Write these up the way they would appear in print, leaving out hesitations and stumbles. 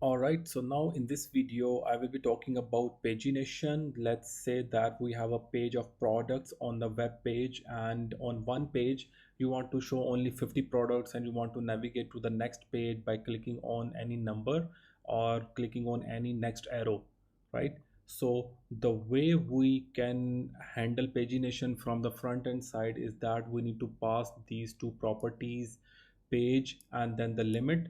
Alright, so now in this video, I will be talking about pagination. Let's say that we have a page of products on the web page, and on one page, you want to show only 50 products and you want to navigate to the next page by clicking on any number or clicking on any next arrow, right? So the way we can handle pagination from the front end side is that we need to pass these two properties, page and then the limit,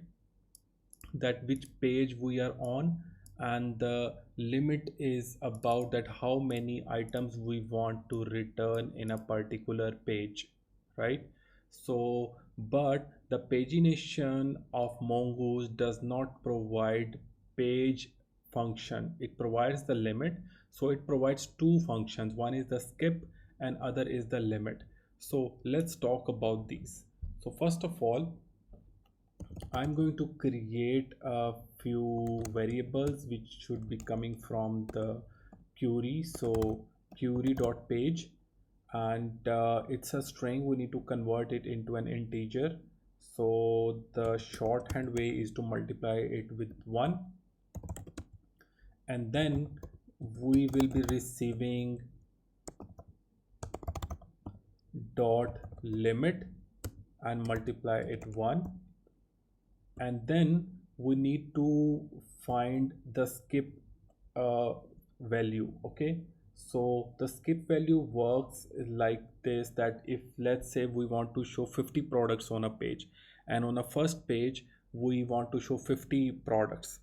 that which page we are on, and the limit is about that how many items we want to return in a particular page, right? So but the pagination of Mongoose does not provide page function, it provides the limit. So it provides two functions, one is the skip and other is the limit. So let's talk about these. So first of all, I'm going to create a few variables which should be coming from the query. So query.page, and it's a string. We need to convert it into an integer. So the shorthand way is to multiply it with 1, and then we will be receiving dot limit and multiply it 1, and then we need to find the skip uh, value. Okay, so the skip value works like this, that if let's say we want to show 50 products on a page, and on the first page we want to show 50 products,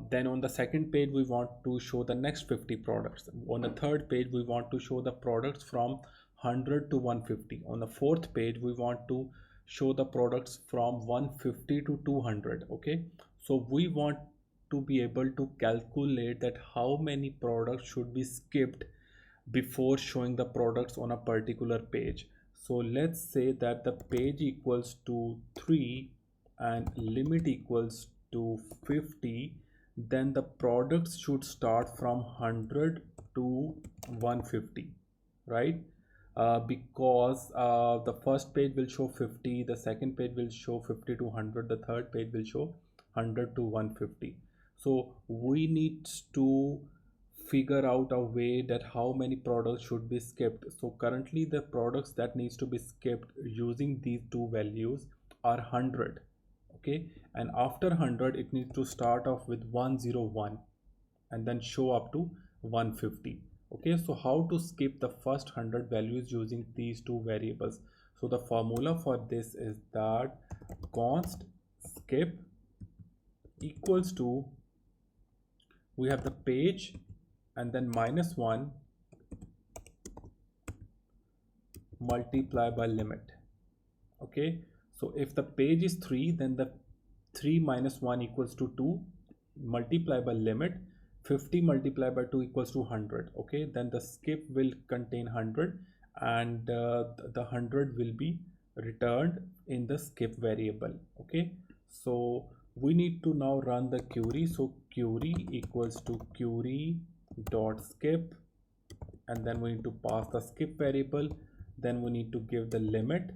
then on the second page we want to show the next 50 products, on the third page we want to show the products from 100 to 150, on the fourth page we want to show the products from 150 to 200. Okay, so we want to be able to calculate that how many products should be skipped before showing the products on a particular page. So let's say that the page equals to 3 and limit equals to 50, then the products should start from 100 to 150, right? Because the first page will show 50, the second page will show 50 to 100, the third page will show 100 to 150. So we need to figure out a way that how many products should be skipped. So currently the products that needs to be skipped using these two values are 100. Okay, and after 100 it needs to start off with 101 and then show up to 150. Okay, so how to skip the first 100 values using these two variables? So the formula for this is that const skip equals to, we have the page and then -1 multiply by limit. Okay, so if the page is 3, then the 3 minus 1 equals to 2, multiply by limit, 50 multiplied by 2 equals to 100. Okay, then the skip will contain 100, and the 100 will be returned in the skip variable. Okay, so we need to now run the query. So query equals to query dot skip, and then we need to pass the skip variable, then we need to give the limit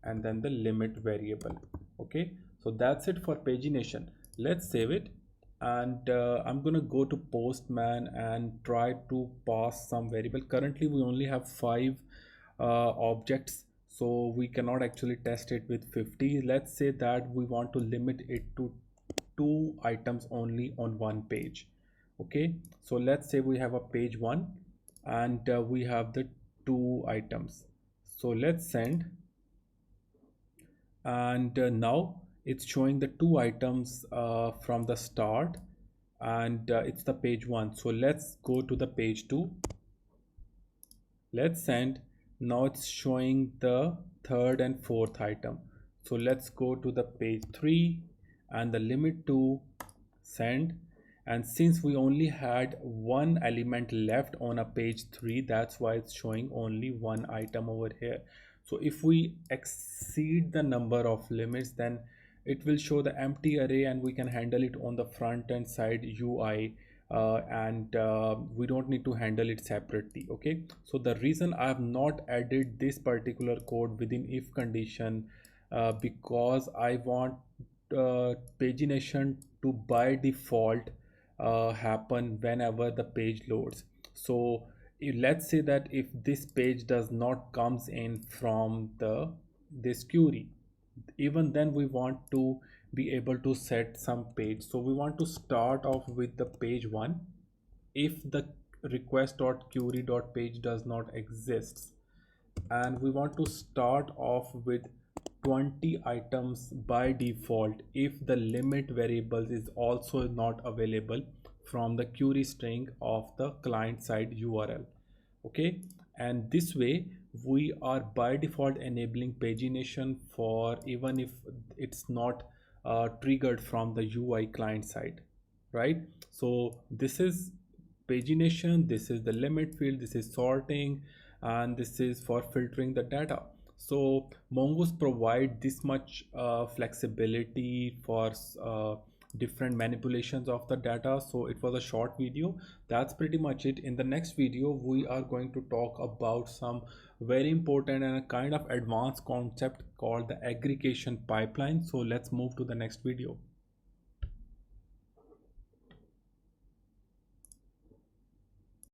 and then the limit variable. Okay, so that's it for pagination. Let's save it, and I'm gonna go to Postman and try to pass some variable. Currently we only have 5 objects, so we cannot actually test it with 50. Let's say that we want to limit it to 2 items only on one page. Okay, so let's say we have a page 1, and we have the 2 items. So let's send, and now it's showing the 2 items from the start, and it's the page 1. So let's go to the page 2, let's send. Now it's showing the third and fourth item. So let's go to the page 3 and the limit to send, and since we only had one element left on a page 3, that's why it's showing only one item over here. So if we exceed the number of limits, then it will show the empty array, and we can handle it on the front end side UI, and we don't need to handle it separately. Okay, so the reason I have not added this particular code within if condition, because I want pagination to by default happen whenever the page loads. So let's say that if this page does not comes in from the this query, even then we want to be able to set some page. So we want to start off with the page one. If the request.query.page does not exist, and we want to start off with 20 items by default if the limit variables is also not available from the query string of the client side URL. Okay, and this way we are by default enabling pagination for even if it's not triggered from the UI client side, right? So this is pagination, this is the limit field, this is sorting, and this is for filtering the data. So Mongoose provide this much flexibility for different manipulations of the data. So it was a short video. That's pretty much it. In the next video we are going to talk about some very important and a kind of advanced concept called the aggregation pipeline. So let's move to the next video.